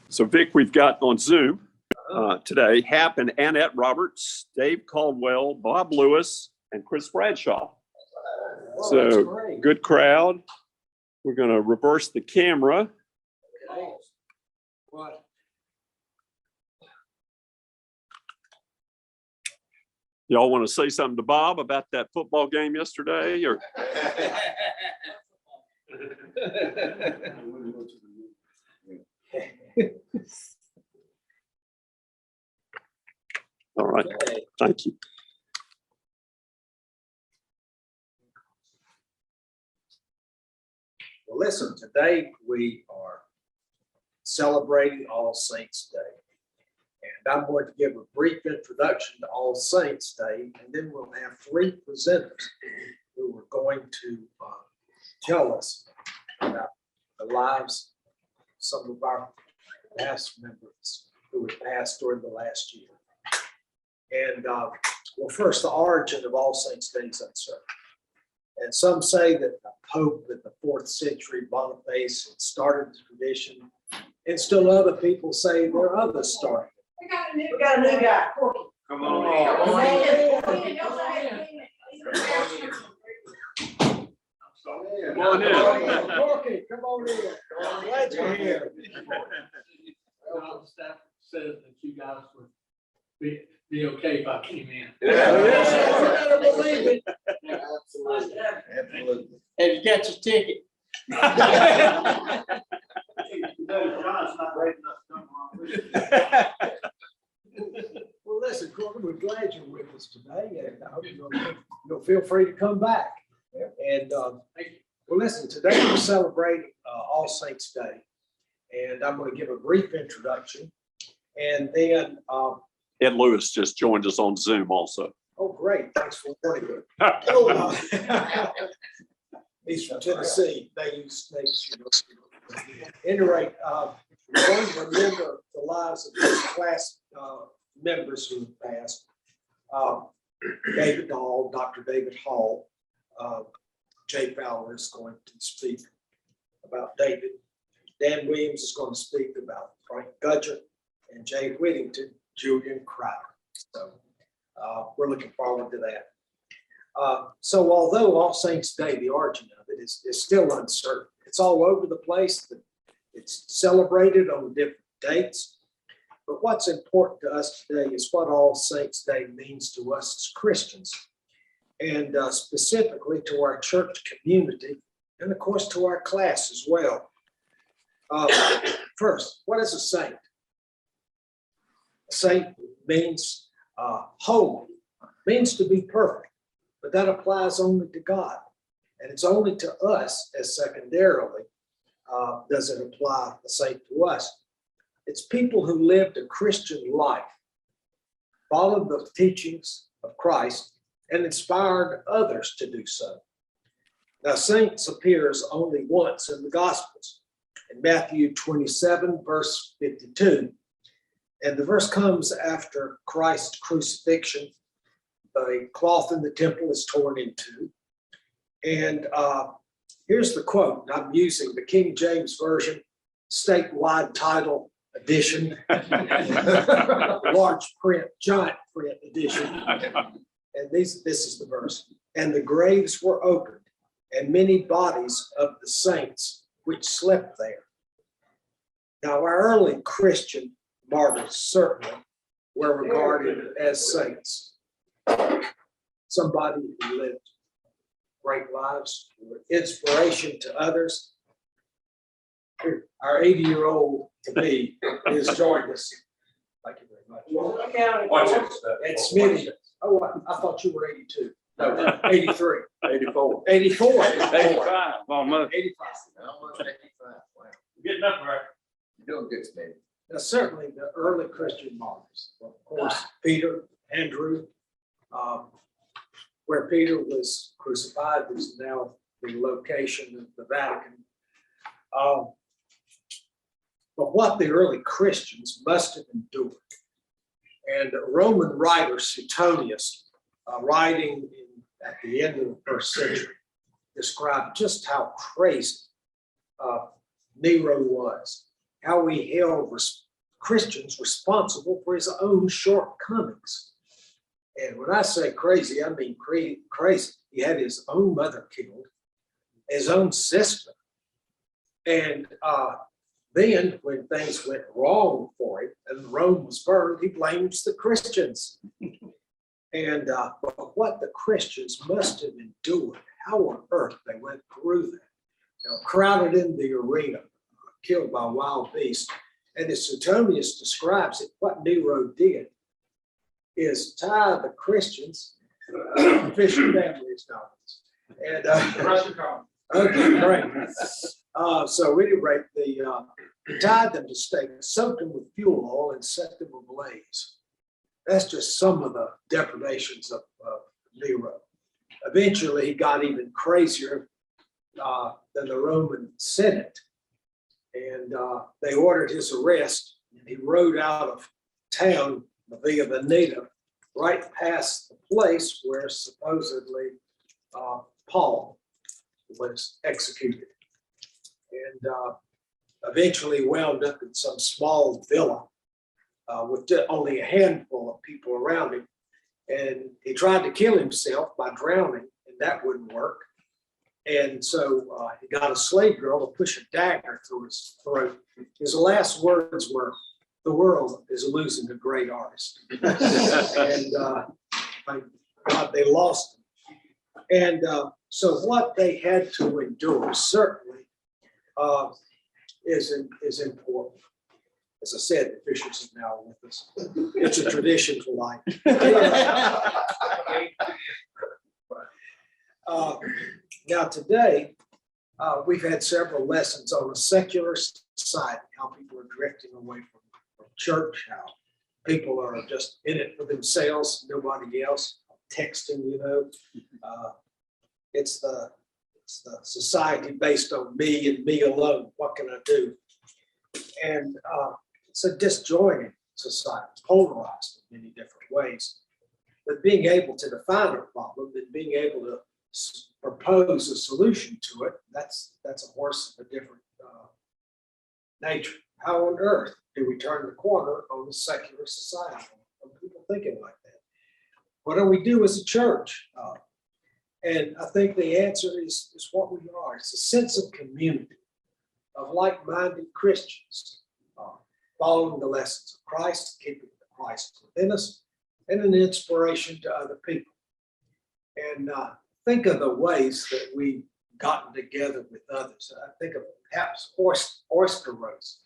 So, Vic, we've got on Zoom today Hap and Annette Roberts, Dave Caldwell, Bob Lewis, and Chris Bradshaw. Oh, So, good crowd. We're going to reverse the camera. Okay. What? Y'all want to say something to Bob about that football game yesterday? Or all right, thank you. Well, listen, today we are celebrating All Saints Day. And I'm going to give a brief introduction to All Saints Day, and then we'll have three presenters who are going to tell us about the lives of some of our past members who have passed during the last year. And well, first, the origin of All Saints Day is uncertain. And some say that the Pope in the 4th century, Boniface, had started the tradition, and still other people say there are others starting. We got a new guy. Come on. Come on in. Come on in. Corky, come on in. I'm glad you're here. Well, the staff said that you guys would be okay if I came in. Yes, I believe it. Absolutely. Absolutely. Have you got your ticket? Well, listen, Corky, we're glad you're with us today, and I hope you'll feel free to come back. And well, listen, today we're celebrating All Saints Day, and I'm going to give a brief introduction, and then Ed Lewis just joined us on Zoom also. oh, great, thanks for warning me. He's from Tennessee. They use snakes. At any rate, we're going to remember the lives of these class members who have passed. David Dahl, Dr. David Hall, Jay Fowler is going to speak about David. Dan Williams is going to speak about Frank Gudger, and Jay Whittington, Julian Crowder. So we're looking forward to that. So although All Saints Day, the origin of it is still uncertain. It's all over the place. It's celebrated on different dates. But what's important to us today is what All Saints Day means to us as Christians, and specifically to our church community, and of course to our class as well. First, what is a saint? A saint means holy, means to be perfect, but that applies only to God. And it's only to us as secondarily does it apply the saint to us. It's people who lived a Christian life, followed the teachings of Christ, and inspired others to do so. Now, saints appears only once in the Gospels, in Matthew 27, verse 52. And the verse comes after Christ's crucifixion. The cloth in the temple is torn in two. And here's the quote. I'm using the King James Version, statewide title edition, large print, giant print edition. And this is the verse. And the graves were opened, and many bodies of the saints which slept there. Now, our early Christian martyrs certainly were regarded as saints. Somebody who lived great lives, were inspiration to others. Our 80-year-old to be has joined us. Thank you very much. And Smitty. Oh, I thought you were 82. No, 83. 84. 84. 85. Almost. 85. Almost 85. Wow. Getting up there. You're doing good, Steve. Now, certainly the early Christian martyrs, of course, Peter, Andrew, where Peter was crucified is now the location of the Vatican. But what the early Christians must have endured. And a Roman writer, Suetonius, writing at the end of the 1st century, described just how crazy Nero was, how he held Christians responsible for his own shortcomings. And when I say crazy, I mean crazy. He had his own mother killed, his own sister. And then when things went wrong for him and Rome was burned, he blames the Christians. And but what the Christians must have endured, how on earth they went through that. You know, crowded in the arena, killed by wild beasts. And as Suetonius describes it, what Nero did is tie the Christians, fishing families, and okay, great. So at any rate, he tied them to stakes, soaked them with fuel oil, and set them ablaze. That's just some of the depredations of Nero. Eventually, he got even crazier than the Roman Senate, and they ordered his arrest. And he rode out of town via Veneta, right past the place where supposedly Paul was executed, and eventually wound up in some small villa with only a handful of people around him. And he tried to kill himself by drowning, and that wouldn't work. And so he got a slave girl to push a dagger through his throat. His last words were, "The world is losing a great artist." And thank God they lost him. And so what they had to endure certainly is important. As I said, the Fishers are now with us. It's a tradition for life. Now today, we've had several lessons on a secular society, how people are drifting away from church, how people are just in it for themselves, nobody else, texting, you know. It's the society based on me and me alone. What can I do? And it's a disjointed society, polarized in many different ways. But being able to define a problem and being able to propose a solution to it, that's a horse of a different nature. How on earth do we turn the corner on a secular society, on people thinking like that? What do we do as a church? And I think the answer is what we are. It's a sense of community, of like-minded Christians, following the lessons of Christ, keeping Christ within us, and an inspiration to other people. And think of the ways that we've gotten together with others. I think of perhaps oyster roast.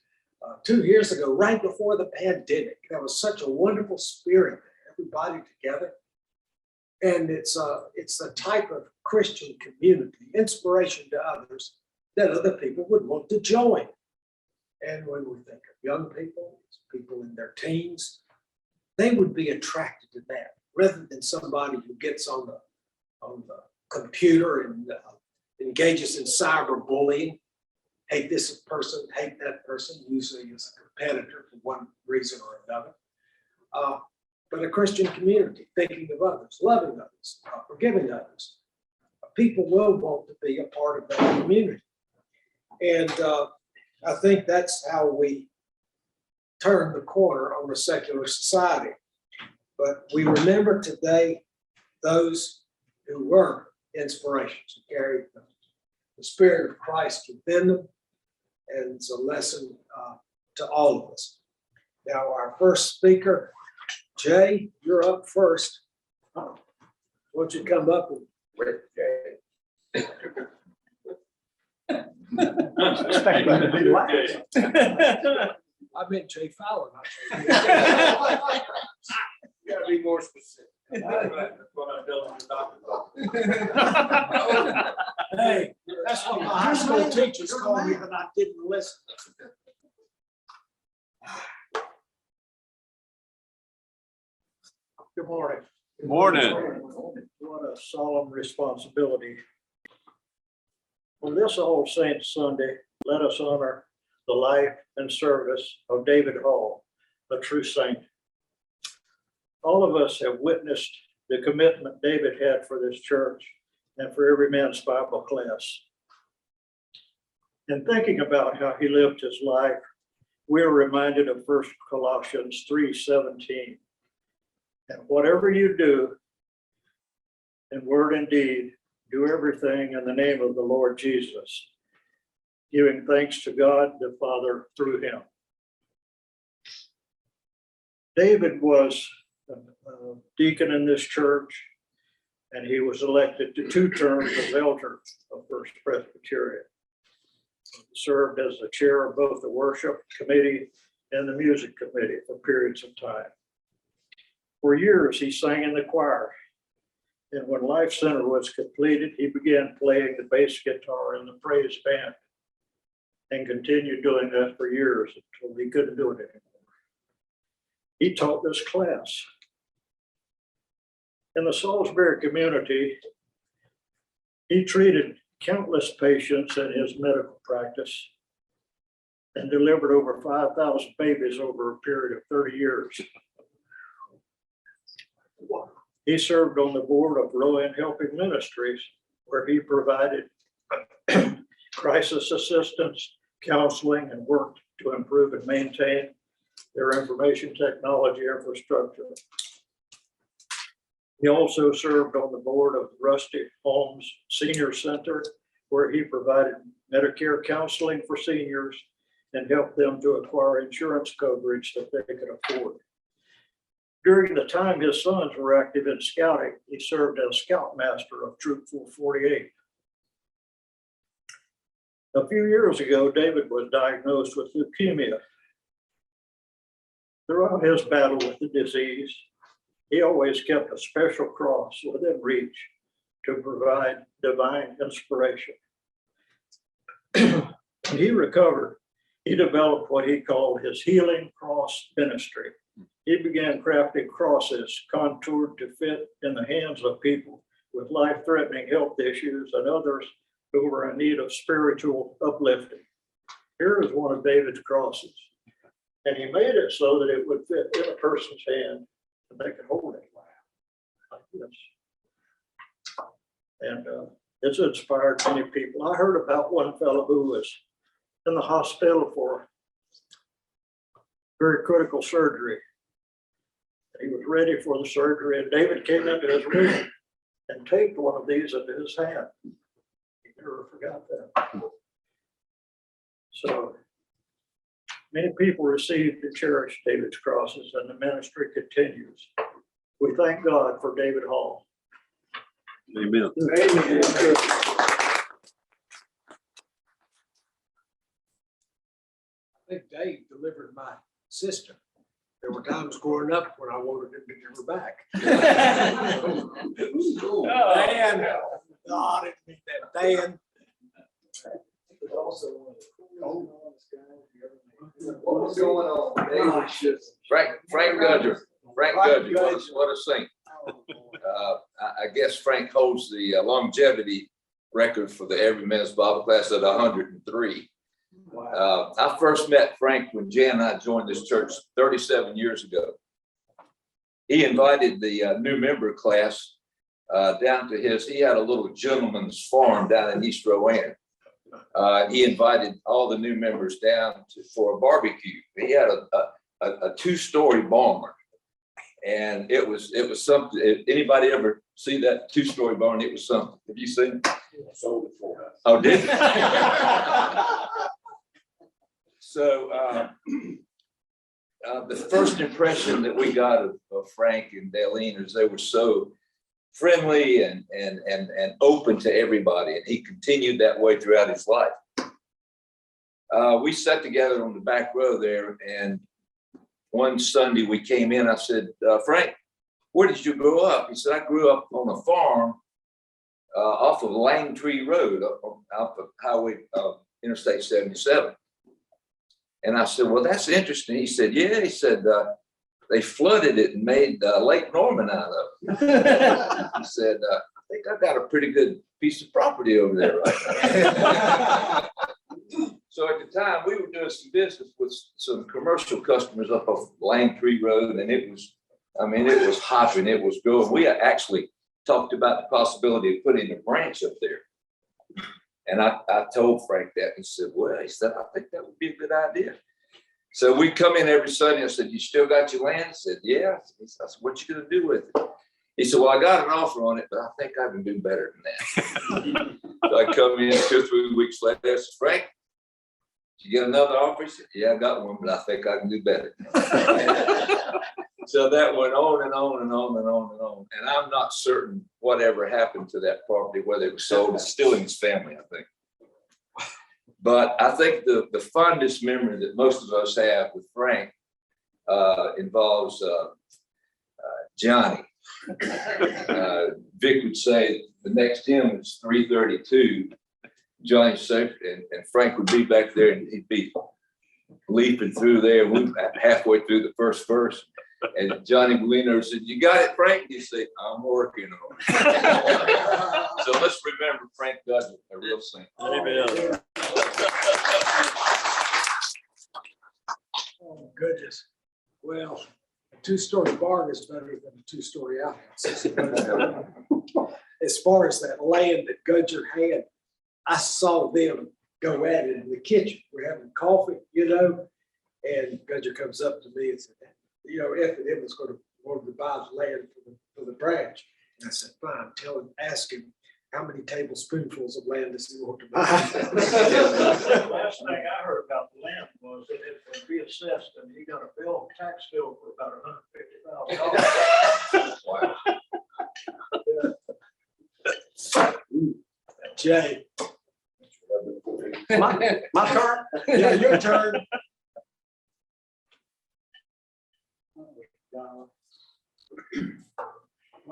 2 years ago, right before the pandemic, there was such a wonderful spirit there, everybody together. And it's the type of Christian community, inspiration to others that other people would want to join. And when we think of young people, people in their teens, they would be attracted to that rather than somebody who gets on the computer and engages in cyberbullying, hate this person, hate that person, usually as a competitor for one reason or another. But a Christian community, thinking of others, loving others, forgiving others. People will want to be a part of that community. And I think that's how we turn the corner on a secular society. But we remember today those who were inspirations, who carried the Spirit of Christ within them. And it's a lesson to all of us. Now, our first speaker, Jay, you're up first. Why don't you come up and With Jay. expect that to be loud. I meant Jay Fowler, not Jay. You gotta be more specific. Hey, that's what my high school teachers called me, but I didn't listen. Good morning. Morning. What a solemn responsibility. On this All Saints Sunday, let us honor the life and service of David Hall, a true saint. All of us have witnessed the commitment David had for this church and for every man's Bible class. In thinking about how he lived his life we are reminded of 1 Colossians 3:17. And whatever you do in word and deed, do everything in the name of the Lord Jesus, giving thanks to God the Father through him. David was a deacon in this church, and he was elected to 2 terms as elder of First Presbyterian. He served as the chair of both the worship committee and the music committee for periods of time. For years, he sang in the choir. And when Life Center was completed, he began playing the bass guitar in the praise band and continued doing that for years until he couldn't do it anymore. He taught this class. In the Salisbury community, he treated countless patients in his medical practice and delivered over 5,000 babies over a period of 30 years. He served on the board of Rowan Helping Ministries, where he provided crisis assistance, counseling, and worked to improve and maintain their information technology infrastructure. He also served on the board of Rustic Homes Senior Center, where he provided Medicare counseling for seniors and helped them to acquire insurance coverage that they could afford. During the time his sons were active in scouting, he served as scoutmaster of Troop 448. A few years ago, David was diagnosed with leukemia. Throughout his battle with the disease, he always kept a special cross within reach to provide divine inspiration. When he recovered, he developed what he called his healing cross ministry. He began crafting crosses contoured to fit in the hands of people with life-threatening health issues and others who were in need of spiritual uplifting. Here is one of David's crosses. And he made it so that it would fit in a person's hand and they could hold it like this. And it's inspired many people. I heard about one fellow who was in the hospital for very critical surgery. He was ready for the surgery, and David came into his room and taped one of these into his hand. He never forgot that. So many people received and cherished David's crosses, and the ministry continues. We thank God for David Hall. Amen. Amen. I think Dave delivered my sister. There were times growing up when I wanted him to give her back. Dan, no, I didn't mean that. Dan. What's going on? Frank Gudger, what a saint. I guess Frank holds the longevity record for the Every Minute's Bible class at 103. I first met Frank when Jan and I joined this church 37 years ago. He invited the new member class down to he had a little gentleman's farm down in East Rowan. He invited all the new members down for a barbecue. He had a 2-story barn, and it was something. If anybody ever see that 2-story barn? It was something. Have you seen it? Sold it for us. Oh, did you? So the first impression that we got of Frank and Darlene is they were so friendly and open to everybody, and he continued that way throughout his life. We sat together on the back row there, and one Sunday we came in. I said, Frank, where did you grow up? He said, I grew up on a farm off of Langtree Road, off of Highway Interstate 77. And I said, well, that's interesting. He said, yeah. He said, they flooded it and made Lake Norman out of it. He said, I think I got a pretty good piece of property over there right now. So at the time, we were doing some business with some commercial customers up off Langtree Road, and it was hopping, it was going. We actually talked about the possibility of putting a branch up there. And I told Frank that. He said, well, he said, I think that would be a good idea. So we come in every Sunday. I said, "You still got your land?" I said, "Yeah." I said, "What you gonna do with it?" He said, "Well, I got an offer on it, but I think I can do better than that." So I come in 2 or 3 weeks later. I said, "Frank, did you get another offer?" He said, "Yeah, I got one, but I think I can do better." So that went on and on and on and on and on. And I'm not certain whatever happened to that property, whether it was sold. It's still in his family, I think. But I think the fondest memory that most of us have with Frank involves Johnny. Vick would say the next hymn is 332. Johnny said, and Frank would be back there and he'd be leaping through there. We halfway through the first verse. And Johnny Molino said, "You got it, Frank?" He said, "I'm working on it." So let's remember Frank Dudley, a real saint. Amen. Oh, goodness. Well, a two-story barn is better than a two-story outhouse. As far as that land that Gudger had, I saw them go at it in the kitchen. We're having coffee, and Gudger comes up to me and said, F&M was wanted to buy the land for the branch. And I said, "Fine, ask him how many tablespoonfuls of land does he want to buy?" Last thing I heard about the land was that it was reassessed and he got a tax bill for about $150,000. Wow. Jay. My turn? Yeah, your turn.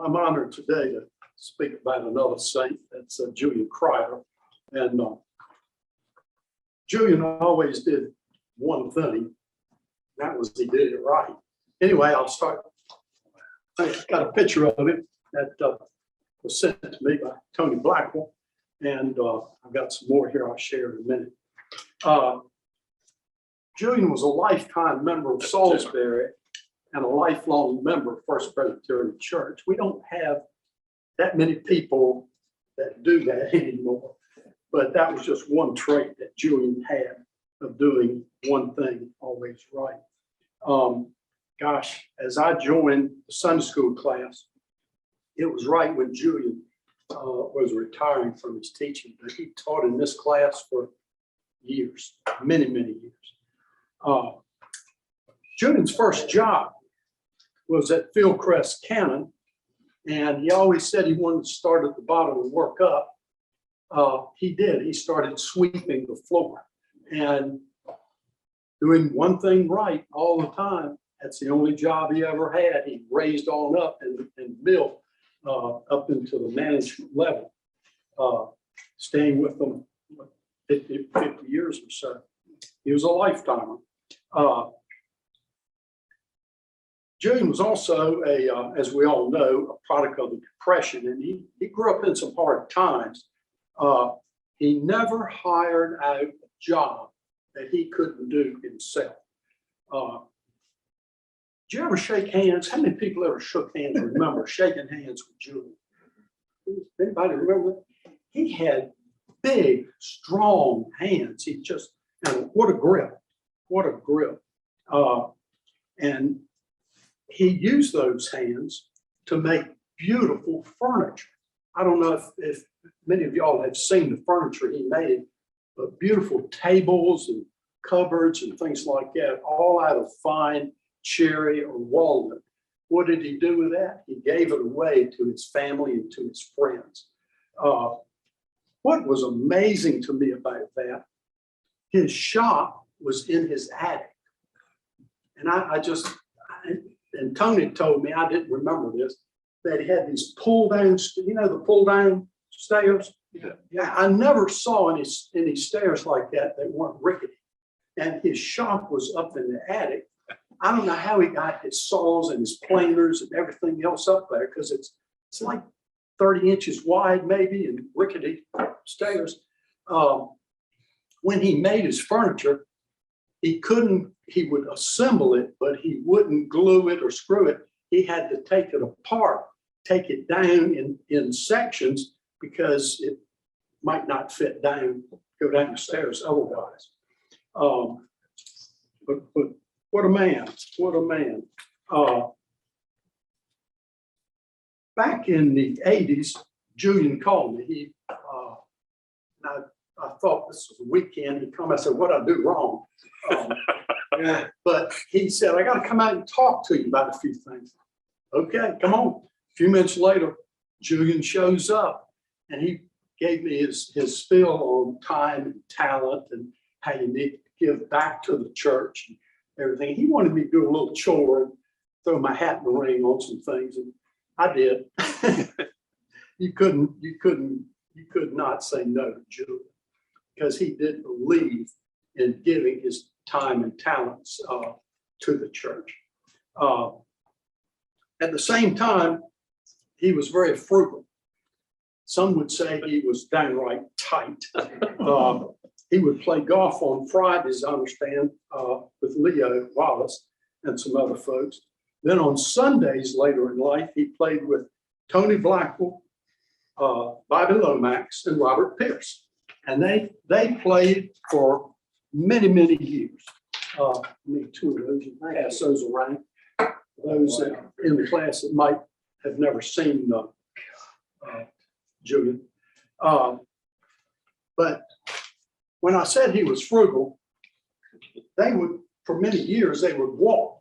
I'm honored today to speak about another saint. That's Julian Crider. And Julian always did one thing. That was he did it right. Anyway, I'll start. I got a picture of him that was sent to me by Tony Blackwell. And I've got some more here I'll share in a minute. Julian was a lifetime member of Salisbury and a lifelong member of First Presbyterian Church. We don't have that many people that do that anymore, but that was just one trait that Julian had of doing one thing always right. As I joined the Sunday school class, it was right when Julian was retiring from his teaching, but he taught in this class for years, many, many years. Julian's first job was at Fieldcrest Cannon, and he always said he wanted to start at the bottom and work up. He did. He started sweeping the floor and doing one thing right all the time. That's the only job he ever had. He raised on up and built up into the management level, staying with them 50 years or so. He was a lifetimer. Julian was also as we all know, a product of the Depression, and he grew up in some hard times. He never hired out a job that he couldn't do himself. Did you ever shake hands? How many people ever shook hands and remember shaking hands with Julian? Anybody remember that? He had big, strong hands. And what a grip, what a grip. And he used those hands to make beautiful furniture. I don't know if many of y'all have seen the furniture he made, but beautiful tables and cupboards and things like that, all out of fine cherry or walnut. What did he do with that? He gave it away to his family and to his friends. What was amazing to me about that, his shop was in his attic. And and Tony told me, I didn't remember this, that he had these pull down, the pull down stairs? Yeah. I never saw any stairs like that weren't rickety. And his shop was up in the attic. I don't know how he got his saws and his planers and everything else up there, because it's like 30 inches wide maybe and rickety stairs. When he made his furniture, he would assemble it, but he wouldn't glue it or screw it. He had to take it apart, take it down in sections, because it might not fit go down the stairs otherwise. but what a man, what a man. Back in the 80s, Julian called me. I thought this was a weekend. He come, I said, "What'd I do wrong?" But he said, "I got to come out and talk to you about a few things." Okay, come on. A few minutes later, Julian shows up and he gave me his spiel on time and talent and how you need to give back to the church and everything. He wanted me to do a little chore and throw my hat in the ring on some things, and I did. You could not say no to Julian, because he did believe in giving his time and talents to the church. At the same time, he was very frugal. Some would say he was downright tight. He would play golf on Fridays, I understand, with Leo Wallace and some other folks. Then on Sundays later in life, he played with Tony Blackwell, Bobby Lomax, and Robert Pierce. And they played for many, many years. Me two of those, and I pass those around. Those in the class that might have never seen Julian. But when I said he was frugal, they would, for many years, they would walk.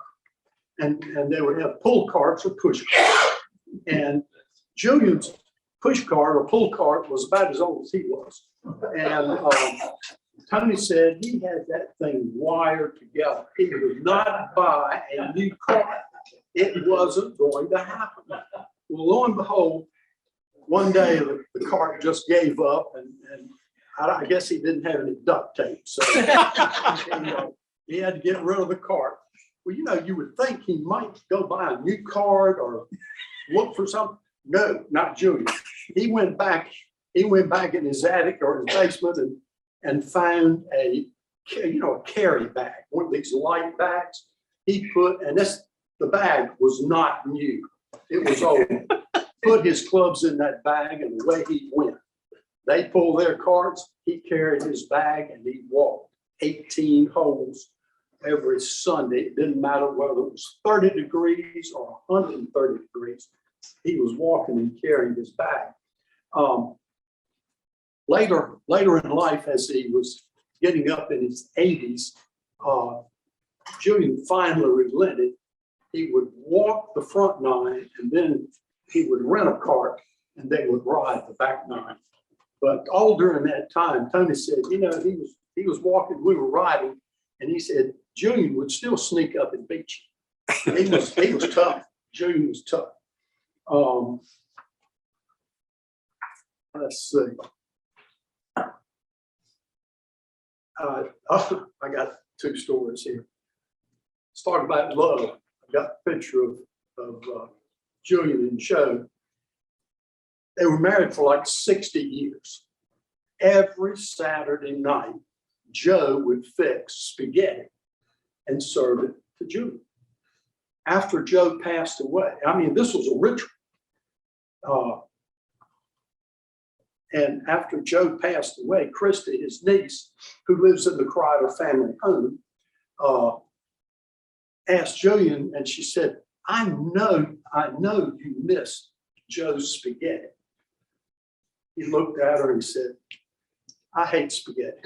And they would have pull carts or push carts. And Julian's push cart or pull cart was about as old as he was. And Tony said he had that thing wired together. He would not buy a new cart. It wasn't going to happen. Well, lo and behold, one day the cart just gave up, and I guess he didn't have any duct tape. So he had to get rid of the cart. Well, you would think he might go buy a new cart or look for something. No, not Julian. He went back in his attic or his basement and found a carry bag, one of these light bags. The bag was not new. It was old. Put his clubs in that bag and away he went. They pulled their carts. He carried his bag and he walked 18 holes every Sunday. It didn't matter whether it was 30 degrees or 130 degrees. He was walking and carrying his bag. Later in life, as he was getting up in his 80s, Julian finally relented. He would walk the front 9, and then he would rent a cart and they would ride the back 9. But all during that time, Tony said, he was walking, we were riding, and he said Julian would still sneak up and beat you. He was tough. Julian was tough. Let's see. I got 2 stories here. Let's talk about love. I got a picture of Julian and Joe. They were married for like 60 years. Every Saturday night, Joe would fix spaghetti and serve it to Julian. After Joe passed away, this was a ritual. And after Joe passed away, Christy, his niece, who lives in the Crider family home, asked Julian, and she said, I know you miss Joe's spaghetti. He looked at her and said, I hate spaghetti.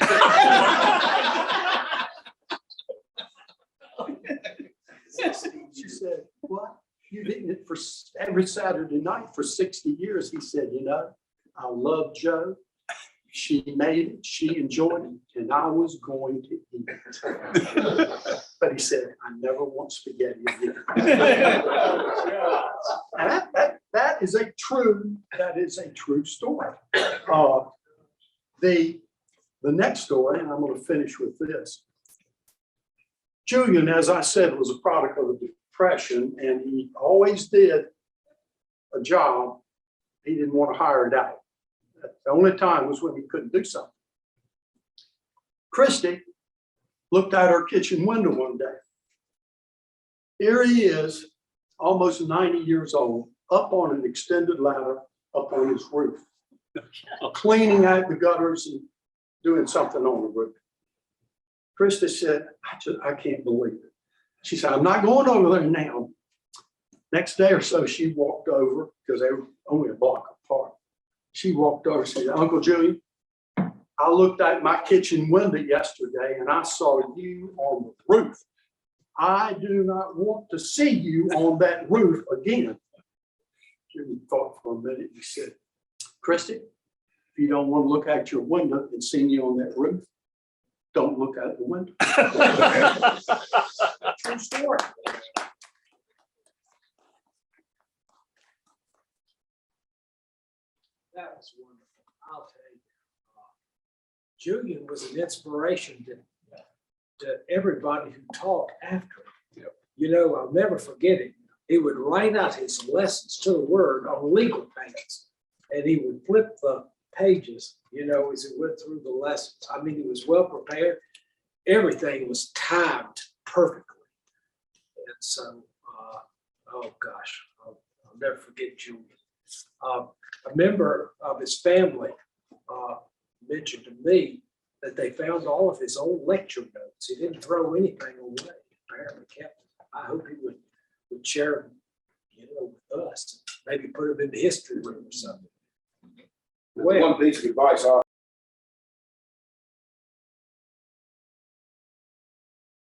She said, what? You've eaten it for every Saturday night for 60 years. He said, I love Joe. She made it, she enjoyed it, and I was going to eat it. But he said, I never want spaghetti again. And that is a true story. The next story, and I'm going to finish with this. Julian, as I said, was a product of the Depression, and he always did a job he didn't want to hire it out. The only time was when he couldn't do something. Christy looked out her kitchen window one day. Here he is, almost 90 years old, up on an extended ladder up on his roof, cleaning out the gutters and doing something on the roof. Krista said, I can't believe it. She said, I'm not going over there now. Next day or so, she walked over because they were only a block apart. She walked over and said, Uncle Julian, I looked out my kitchen window yesterday and I saw you on the roof. I do not want to see you on that roof again. Jimmy thought for a minute. He said, Christy, if you don't want to look out your window and see me on that roof, don't look out the window. True story. That was wonderful. I'll tell you. Julian was an inspiration to everybody who taught after him. You know, I'll never forget it. He would write out his lessons to the word on legal pages, and he would flip the pages, you know, as he went through the lessons. I mean, he was well prepared. Everything was timed perfectly. And so, oh gosh, I'll never forget Julian. A member of his family mentioned to me that they found all of his old lecture notes. He didn't throw anything away. Apparently kept them. I hope he would share them, you know, with us. Maybe put them in the history room or something. One piece of advice